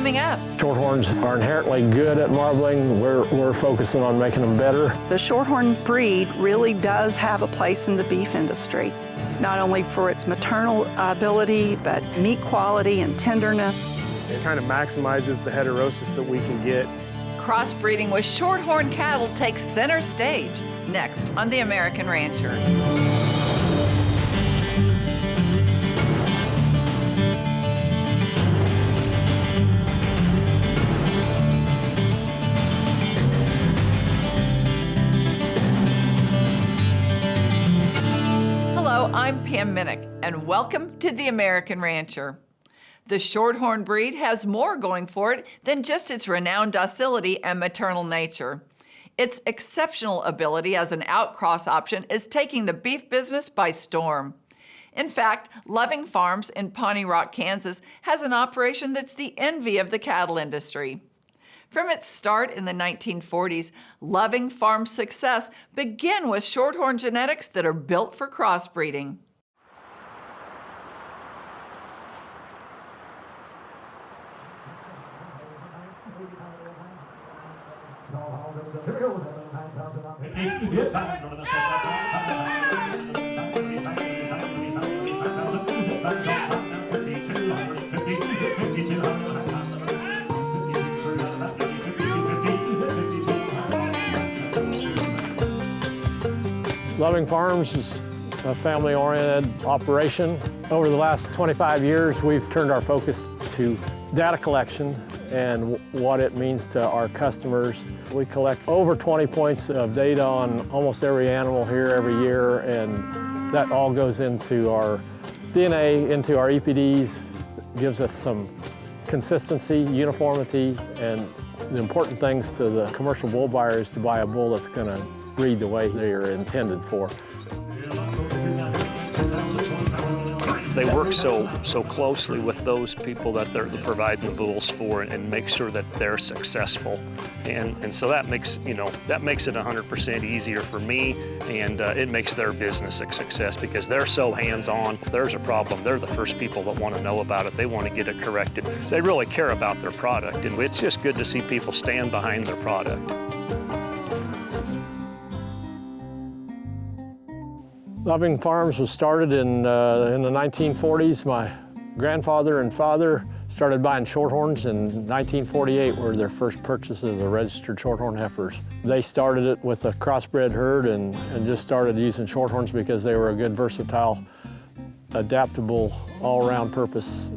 coming up. Shorthorns are inherently good at marbling. We're focusing on making them better. The Shorthorn breed really does have a place in the beef industry, not only for its maternal ability, but meat quality and tenderness. It kind of maximizes the heterosis that we can get. Crossbreeding with Shorthorn cattle takes center stage next on The American Rancher. Hello, I'm Pam Minnick, and welcome to The American Rancher. The Shorthorn breed has more going for it than just its renowned docility and maternal nature. Its exceptional ability as an outcross option is taking the beef business by storm. In fact, Loving Farms in Pawnee Rock, Kansas has an operation that's the envy of the cattle industry. From its start in the 1940s, Loving Farms' success began with Shorthorn genetics that are built for crossbreeding. Loving Farms is a family-oriented operation. Over the last 25 years, we've turned our focus to data collection and what it means to our customers. We collect over 20 points of data on almost every animal here every year, and that all goes into our DNA, into our EPDs, gives us some consistency, uniformity, and the important things to the commercial bull buyer is to buy a bull that's going to breed the way they're intended for. They work so closely with those people that they're providing the bulls for and make sure that they're successful. And so that makes it 100% easier for me, and it makes their business a success because they're so hands-on. If there's a problem, they're the first people that want to know about it. They want to get it corrected. They really care about their product, and it's just good to see people stand behind their product. Loving Farms was started in the 1940s. My grandfather and father started buying Shorthorns in 1948 were their first purchases of registered Shorthorn heifers. They started it with a crossbred herd and just started using Shorthorns because they were a good, versatile, adaptable, all-around purpose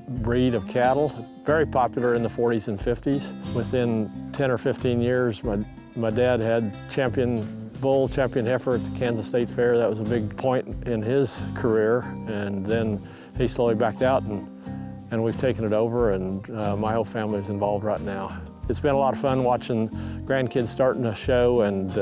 breed of cattle. Very popular in the 40s and 50s. Within 10 or 15 years, my dad had champion bull, champion heifer at the Kansas State Fair. That was a big point in his career, and then he slowly backed out, and we've taken it over, and my whole family is involved right now. It's been a lot of fun watching grandkids starting to show and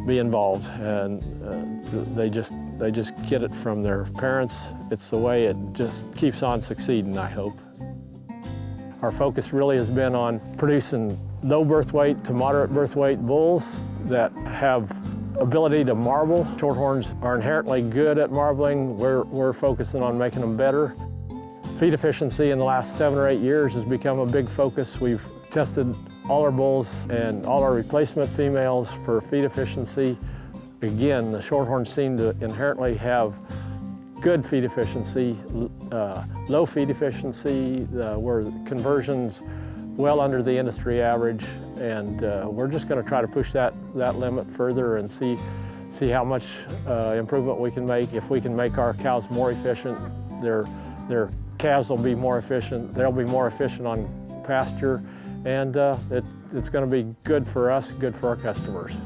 be involved, and they just get it from their parents. It's the way it just keeps on succeeding, I hope. Our focus really has been on producing low birth weight to moderate birth weight bulls that have ability to marble. Shorthorns are inherently good at marbling. We're focusing on making them better. Feed efficiency in the last 7 or 8 years has become a big focus. We've tested all our bulls and all our replacement females for feed efficiency. Again, the Shorthorns seem to inherently have good feed efficiency, low feed efficiency, where conversions well under the industry average, and we're just going to try to push that limit further and see how much improvement we can make. If we can make our cows more efficient, their calves will be more efficient, they'll be more efficient on pasture, and it's going to be good for us, good for our customers.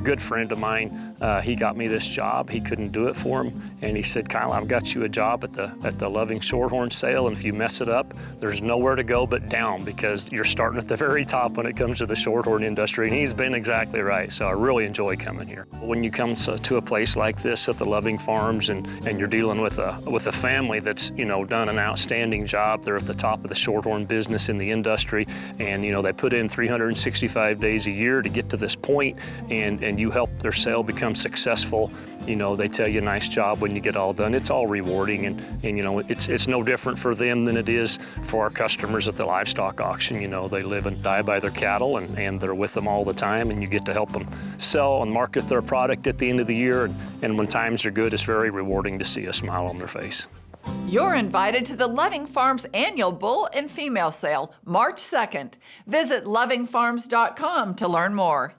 Good friend of mine, he got me this job. He couldn't do it for him, and he said, "Kyle, I've got you a job at the Loving Shorthorn sale, and if you mess it up, there's nowhere to go but down because you're starting at the very top when it comes to the Shorthorn industry." And he's been exactly right, so I really enjoy coming here. When you come to a place like this at the Loving Farms, and you're dealing with a family that's done an outstanding job. They're at the top of the Shorthorn business in the industry, and they put in 365 days a year to get to this point, and you help their sale become successful. You know, they tell you a nice job when you get all done. It's all rewarding, and you know, it's no different for them than it is for our customers at the livestock auction. You know, they live and die by their cattle, and they're with them all the time, and you get to help them sell and market their product at the end of the year. And when times are good, it's very rewarding to see a smile on their face. You're invited to the Loving Farms annual bull and female sale, March 2nd. Visit lovingfarms.com to learn more.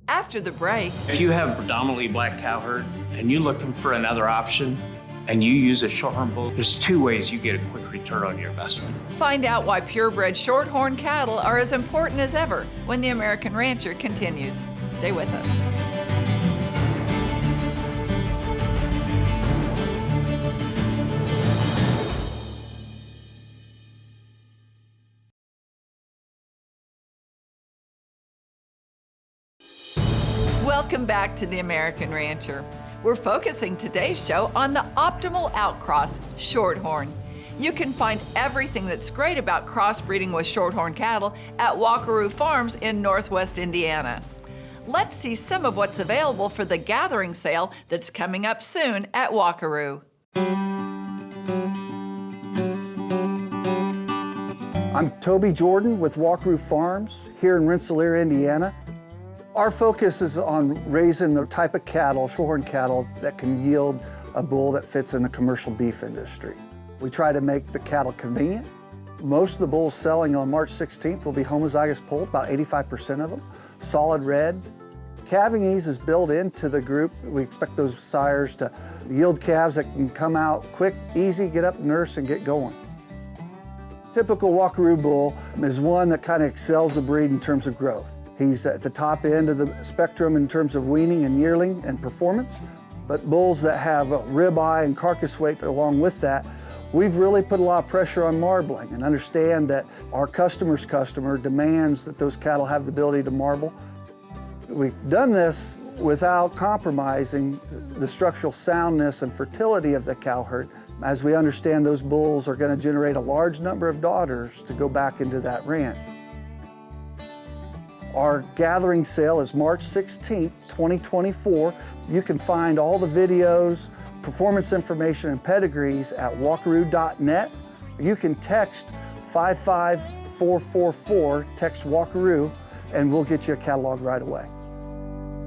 After the break, if you have predominantly black cow herd and you're looking for another option and you use a Shorthorn bull, there's two ways you get a quick return on your investment. find out why purebred Shorthorn cattle are as important as ever when the American Rancher continues. Stay with us. Welcome back to the American Rancher. We're focusing today's show on the optimal outcross, Shorthorn. You can find everything that's great about crossbreeding with Shorthorn cattle at Walkaroo Farms in Northwest Indiana. Let's see some of what's available for the gathering sale that's coming up soon at Walkaroo. I'm Toby Jordan with Walkaroo Farms here in Rensselaer, Indiana. Our focus is on raising the type of cattle, Shorthorn cattle, that can yield a bull that fits in the commercial beef industry. We try to make the cattle convenient. Most of the bulls selling on March 16th will be homozygous polled, about 85% of them, solid red. Calving ease is built into the group. We expect those sires to yield calves that can come out quick, easy, get up, nurse, and get going. Typical Walkaroo bull is one that kind of excels the breed in terms of growth. He's at the top end of the spectrum in terms of weaning and yearling and performance, but bulls that have a ribeye and carcass weight along with that, we've really put a lot of pressure on marbling and understand that our customer's customer demands that those cattle have the ability to marble. We've done this without compromising the structural soundness and fertility of the cow herd, as we understand those bulls are going to generate a large number of daughters to go back into that ranch. Our gathering sale is March 16th, 2024. You can find all the videos, performance information, and pedigrees at walkaroo.net. You can text 55444, text Walkaroo, and we'll get you a catalog right away.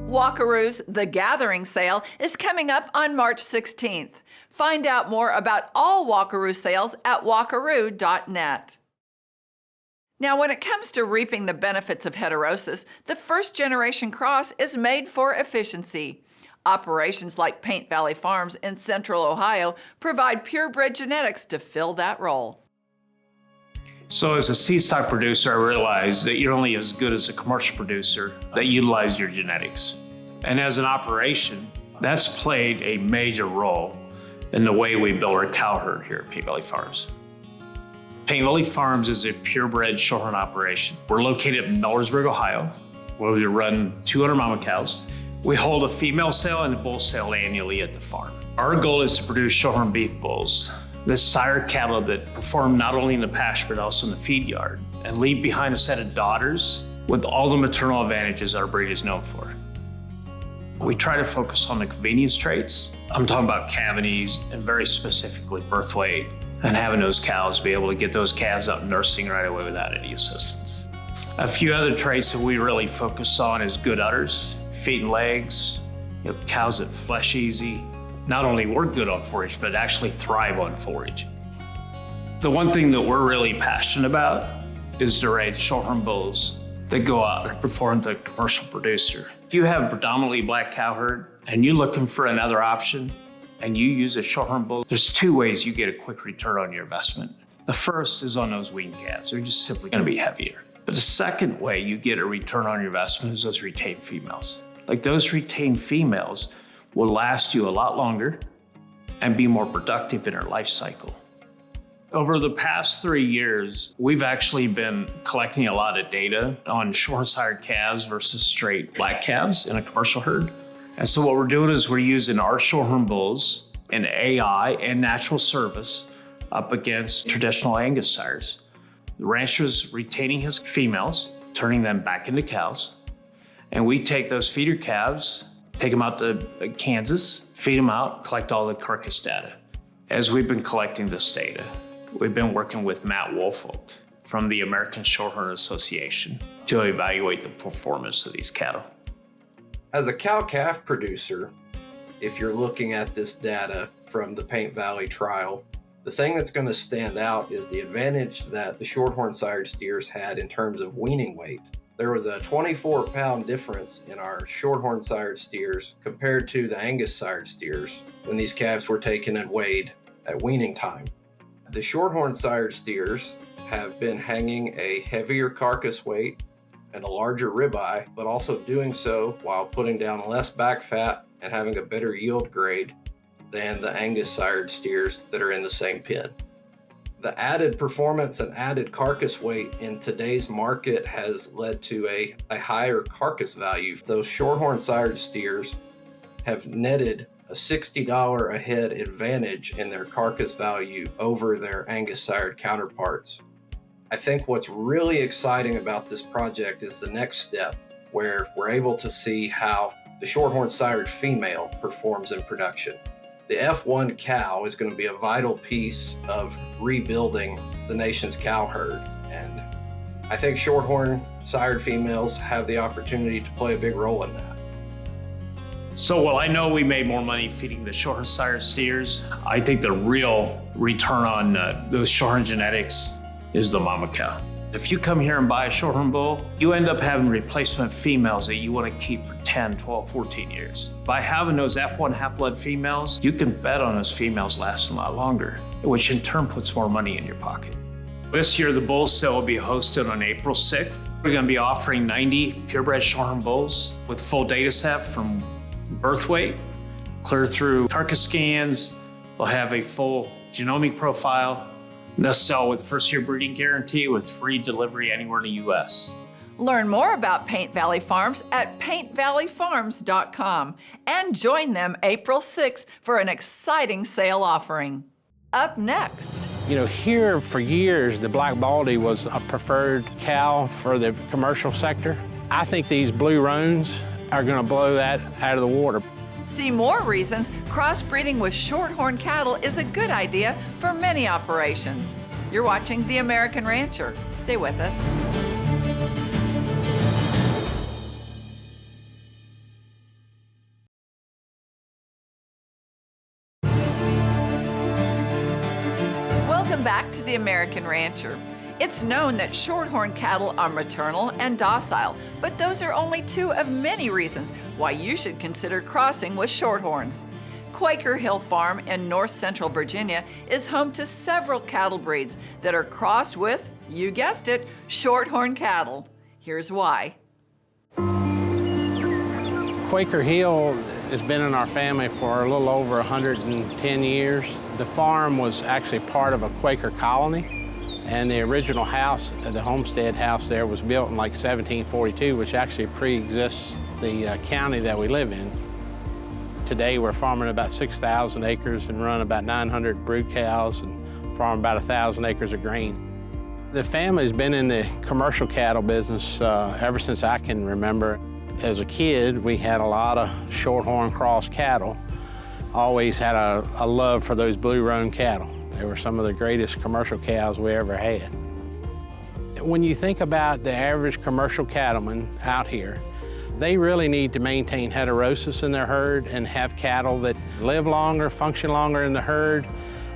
Walkaroo's The Gathering Sale is coming up on March 16th. Find out more about all Walkaroo sales at walkaroo.net. Now, when it comes to reaping the benefits of heterosis, the first-generation cross is made for efficiency. Operations like Paint Valley Farms in Central Ohio provide purebred genetics to fill that role. So as a seed stock producer, I realized that you're only as good as a commercial producer that utilizes your genetics. And as an operation, that's played a major role in the way we build our cow herd here at Paint Valley Farms. Paint Valley Farms is a purebred Shorthorn operation. We're located in Millersburg, Ohio, where we run 200 mama cows. We hold a female sale and a bull sale annually at the farm. Our goal is to produce Shorthorn beef bulls, the sire cattle that perform not only in the pasture but also in the feed yard, and leave behind a set of daughters with all the maternal advantages our breed is known for. We try to focus on the convenience traits. I'm talking about cavities and very specifically birth weight, and having those cows be able to get those calves out nursing right away without any assistance. A few other traits that we really focus on is good udders, feet and legs, cows that flesh easy. Not only work good on forage, but actually thrive on forage. The one thing that we're really passionate about is to raise Shorthorn bulls that go out and perform the commercial producer. If you have predominantly black cow herd and you're looking for another option, and you use a Shorthorn bull, there's two ways you get a quick return on your investment. The first is on those weaned calves. They're just simply gonna be heavier. But the second way you get a return on your investment is those retained females. Like those retained females will last you a lot longer and be more productive in their life cycle. Over the past 3 years, we've actually been collecting a lot of data on short-sired calves versus straight black calves in a commercial herd. And so what we're doing is we're using our Shorthorn bulls and AI and natural service up against traditional Angus sires. The rancher's retaining his females, turning them back into cows, and we take those feeder calves, take them out to Kansas, feed them out, collect all the carcass data. As we've been collecting this data, we've been working with Matt Woolfolk from the American Shorthorn Association to evaluate the performance of these cattle. As a cow-calf producer, if you're looking at this data from the Paint Valley trial, the thing that's going to stand out is the advantage that the Shorthorn sired steers had in terms of weaning weight. There was a 24-pound difference in our Shorthorn sired steers compared to the Angus sired steers when these calves were taken and weighed at weaning time. The Shorthorn sired steers have been hanging a heavier carcass weight and a larger ribeye, but also doing so while putting down less back fat and having a better yield grade than the Angus sired steers that are in the same pen. The added performance and added carcass weight in today's market has led to a higher carcass value. Those Shorthorn sired steers have netted a $60 a head advantage in their carcass value over their Angus sired counterparts. I think what's really exciting about this project is the next step, where we're able to see how the Shorthorn sired female performs in production. The F1 cow is going to be a vital piece of rebuilding the nation's cow herd, and I think Shorthorn sired females have the opportunity to play a big role in that. So while I know we made more money feeding the Shorthorn sired steers, I think the real return on those Shorthorn genetics is the mama cow. If you come here and buy a Shorthorn bull, you end up having replacement females that you want to keep for 10, 12, 14 years. By having those F1 half-blood females, you can bet on those females lasting a lot longer, which in turn puts more money in your pocket. This year, the bull sale will be hosted on April 6th. We're going to be offering 90 purebred Shorthorn bulls with a full data set from birth weight, clear through carcass scans. They'll have a full genomic profile. They'll sell with a first-year breeding guarantee with free delivery anywhere in the U.S. Learn more about Paint Valley Farms at paintvalleyfarms.com and join them April 6th for an exciting sale offering. Up next. You know, here for years, the Black Baldy was a preferred cow for the commercial sector. I think these blue roans are going to blow that out of the water. See more reasons crossbreeding with Shorthorn cattle is a good idea for many operations. You're watching The American Rancher. Stay with us. Welcome back to The American Rancher. It's known that Shorthorn cattle are maternal and docile, but those are only two of many reasons why you should consider crossing with Shorthorns. Quaker Hill Farm in north central Virginia is home to several cattle breeds that are crossed with, you guessed it, Shorthorn cattle. Here's why. Quaker Hill has been in our family for a little over 110 years. The farm was actually part of a Quaker colony. And the original house, the homestead house there, was built in like 1742, which actually pre-exists the county that we live in. Today we're farming about 6,000 acres and run about 900 brood cows and farm about 1,000 acres of grain. The family's been in the commercial cattle business ever since I can remember. As a kid, we had a lot of Shorthorn cross cattle. Always had a love for those blue roan cattle. They were some of the greatest commercial cows we ever had. When you think about the average commercial cattleman out here, they really need to maintain heterosis in their herd and have cattle that live longer, function longer in the herd,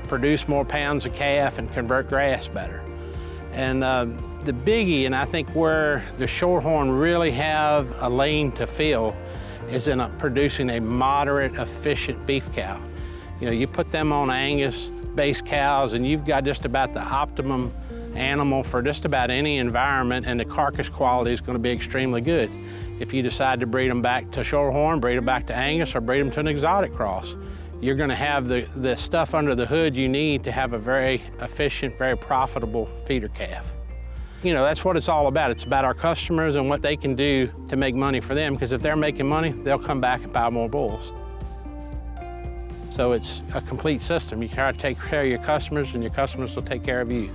produce more pounds of calf, and convert grass better. And the biggie, and I think where the Shorthorn really have a lane to fill, is in producing a moderate, efficient beef cow. You know, you put them on Angus-based cows and you've got just about the optimum animal for just about any environment, and the carcass quality is going to be extremely good. If you decide to breed them back to Shorthorn, breed them back to Angus, or breed them to an exotic cross, you're going to have the stuff under the hood you need to have a very efficient, very profitable feeder calf. You know, that's what it's all about. It's about our customers and what they can do to make money for them, because if they're making money, they'll come back and buy more bulls. So it's a complete system. You try to take care of your customers and your customers will take care of you.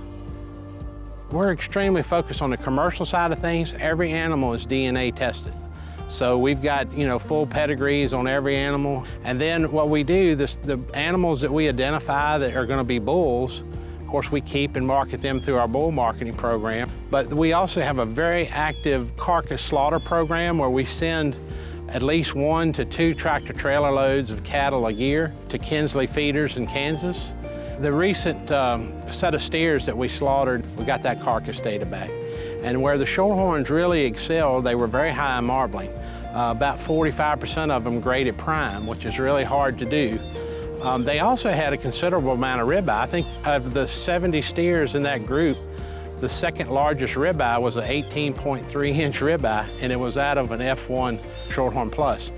We're extremely focused on the commercial side of things. Every animal is DNA tested. So we've got, full pedigrees on every animal. And then what we do, the animals that we identify that are going to be bulls, of course we keep and market them through our bull marketing program. But we also have a very active carcass slaughter program where we send at least 1 to 2 tractor trailer loads of cattle a year to Kinsley feeders in Kansas. The recent set of steers that we slaughtered, we got that carcass data back. And where the Shorthorns really excelled, they were very high in marbling. About 45% of them graded prime, which is really hard to do. They also had a considerable amount of ribeye. I think of the 70 steers in that group, the second largest ribeye was an 18.3-inch ribeye, and it was out of an F1 Shorthorn Plus.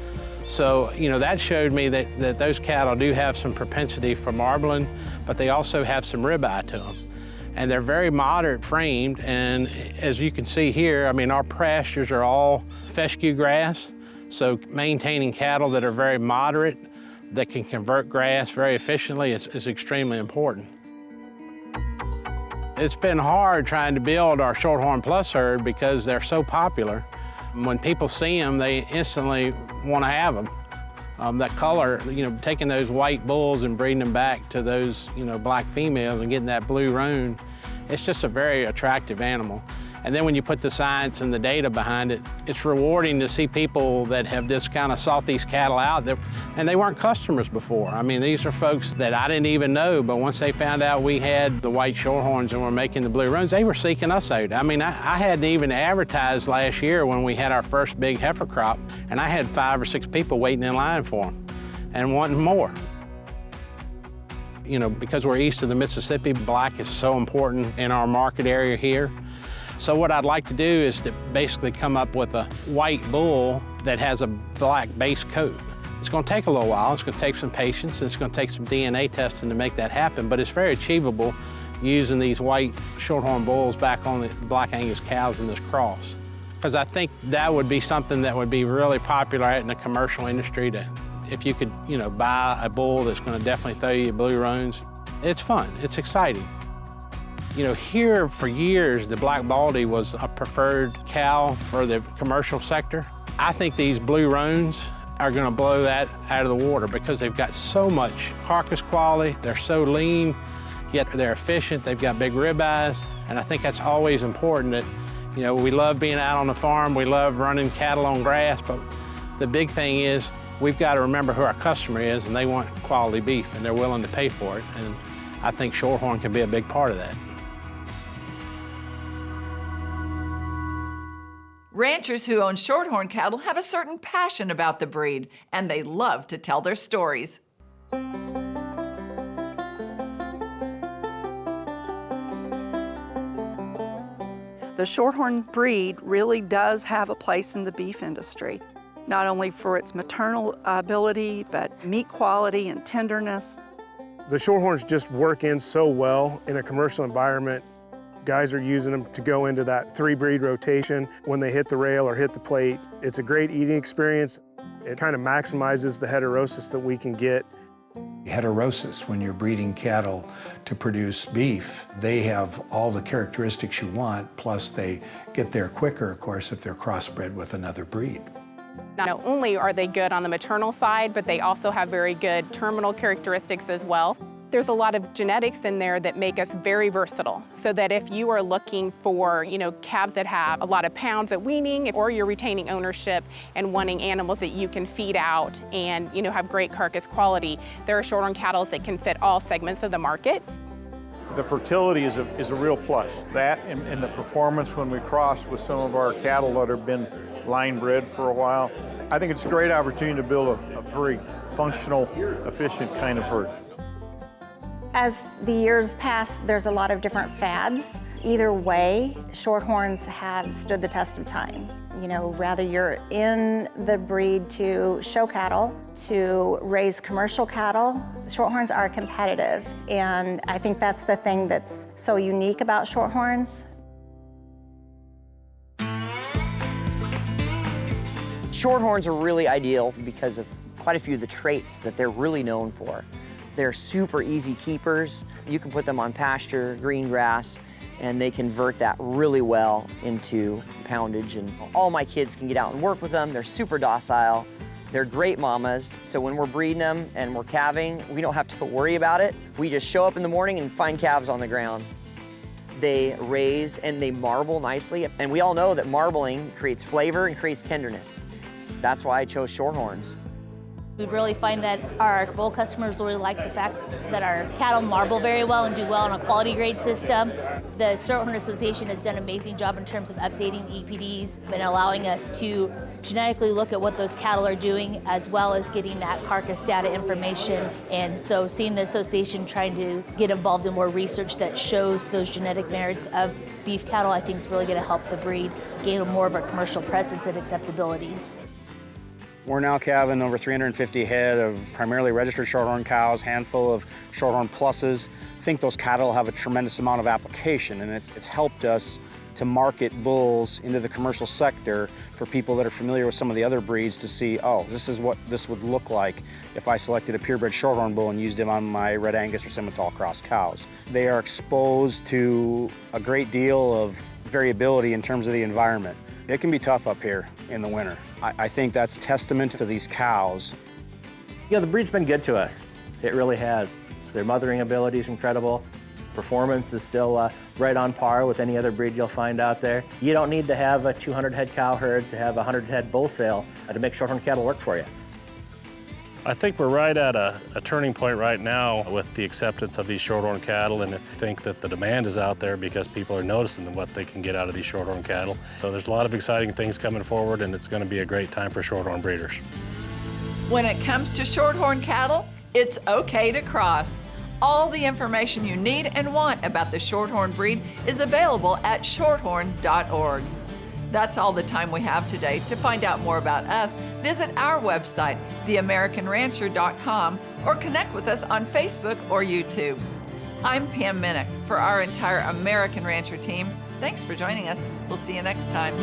So, that showed me that those cattle do have some propensity for marbling, but they also have some ribeye to them. And they're very moderate framed, and as you can see here, our pastures are all fescue grass, so maintaining cattle that are very moderate, that can convert grass very efficiently is extremely important. It's been hard trying to build our Shorthorn Plus herd because they're so popular. When people see them, they instantly want to have them. That color, taking those white bulls and breeding them back to those, black females and getting that blue roan, it's just a very attractive animal. And then when you put the science and the data behind it, it's rewarding to see people that have just kind of sought these cattle out, and they weren't customers before. These are folks that I didn't even know, but once they found out we had the white Shorthorns and were making the blue roans, they were seeking us out. I hadn't even advertised last year when we had our first big heifer crop, and I had 5 or 6 people waiting in line for them and wanting more. Because we're east of the Mississippi, black is so important in our market area here. So what I'd like to do is to basically come up with a white bull that has a black base coat. It's going to take a little while, it's going to take some patience, and it's going to take some DNA testing to make that happen, but it's very achievable using these white Shorthorn bulls back on the Black Angus cows in this cross. Because I think that would be something that would be really popular in the commercial industry, if you could, buy a bull that's going to definitely throw you blue roans. It's fun, it's exciting. Here for years, the Black Baldy was a preferred cow for the commercial sector. I think these blue roans are going to blow that out of the water because they've got so much carcass quality, they're so lean, yet they're efficient, they've got big rib eyes, and I think that's always important that, we love being out on the farm, we love running cattle on grass, but the big thing is we've got to remember who our customer is, and they want quality beef, and they're willing to pay for it, and I think Shorthorn can be a big part of that. Ranchers who own Shorthorn cattle have a certain passion about the breed, and they love to tell their stories. The Shorthorn breed really does have a place in the beef industry, not only for its maternal ability, but meat quality and tenderness. The Shorthorns just work in so well in a commercial environment. Guys are using them to go into that 3-breed rotation when they hit the rail or hit the plate. It's a great eating experience. It kind of maximizes the heterosis that we can get. Heterosis, when you're breeding cattle to produce beef, they have all the characteristics you want, plus they get there quicker, of course, if they're crossbred with another breed. Not only are they good on the maternal side, but they also have very good terminal characteristics as well. There's a lot of genetics in there that make us very versatile, so that if you are looking for, calves that have a lot of pounds at weaning, or you're retaining ownership and wanting animals that you can feed out and, have great carcass quality, there are Shorthorn cattle that can fit all segments of the market. The fertility is a real plus. That and the performance when we cross with some of our cattle that have been line bred for a while. I think it's a great opportunity to build a very functional, efficient kind of herd. As the years pass, there's a lot of different fads. Either way, Shorthorns have stood the test of time. Whether you're in the breed to show cattle, to raise commercial cattle, Shorthorns are competitive. And I think that's the thing that's so unique about Shorthorns. Shorthorns are really ideal because of quite a few of the traits that they're really known for. They're super easy keepers. You can put them on pasture, green grass, and they convert that really well into poundage. And all my kids can get out and work with them. They're super docile. They're great mamas, so when we're breeding them and we're calving, we don't have to worry about it. We just show up in the morning and find calves on the ground. They raise and they marble nicely, and we all know that marbling creates flavor and creates tenderness. That's why I chose Shorthorns. We really find that our bull customers really like the fact that our cattle marble very well and do well on a quality grade system. The Shorthorn Association has done an amazing job in terms of updating EPDs and allowing us to genetically look at what those cattle are doing, as well as getting that carcass data information. And so seeing the association trying to get involved in more research that shows those genetic merits of beef cattle, I think is really going to help the breed gain more of a commercial presence and acceptability. We're now calving over 350 head of primarily registered Shorthorn cows, handful of Shorthorn pluses. I think those cattle have a tremendous amount of application, and it's helped us to market bulls into the commercial sector for people that are familiar with some of the other breeds to see, oh, this is what this would look like if I selected a purebred Shorthorn bull and used him on my Red Angus or Simmental cross cows. They are exposed to a great deal of variability in terms of the environment. It can be tough up here in the winter. I think that's testament to these cows. You know, the breed's been good to us. It really has. Their mothering ability is incredible. Performance is still right on par with any other breed you'll find out there. You don't need to have a 200 head cow herd to have a 100 head bull sale to make Shorthorn cattle work for you. I think we're right at a turning point right now with the acceptance of these Shorthorn cattle, and I think that the demand is out there because people are noticing what they can get out of these Shorthorn cattle. So there's a lot of exciting things coming forward, and it's going to be a great time for Shorthorn breeders. When it comes to Shorthorn cattle, it's okay to cross. All the information you need and want about the Shorthorn breed is available at shorthorn.org. That's all the time we have today. To find out more about us, visit our website, theamericanrancher.com, or connect with us on Facebook or YouTube. I'm Pam Minnick. For our entire American Rancher team, thanks for joining us. We'll see you next time.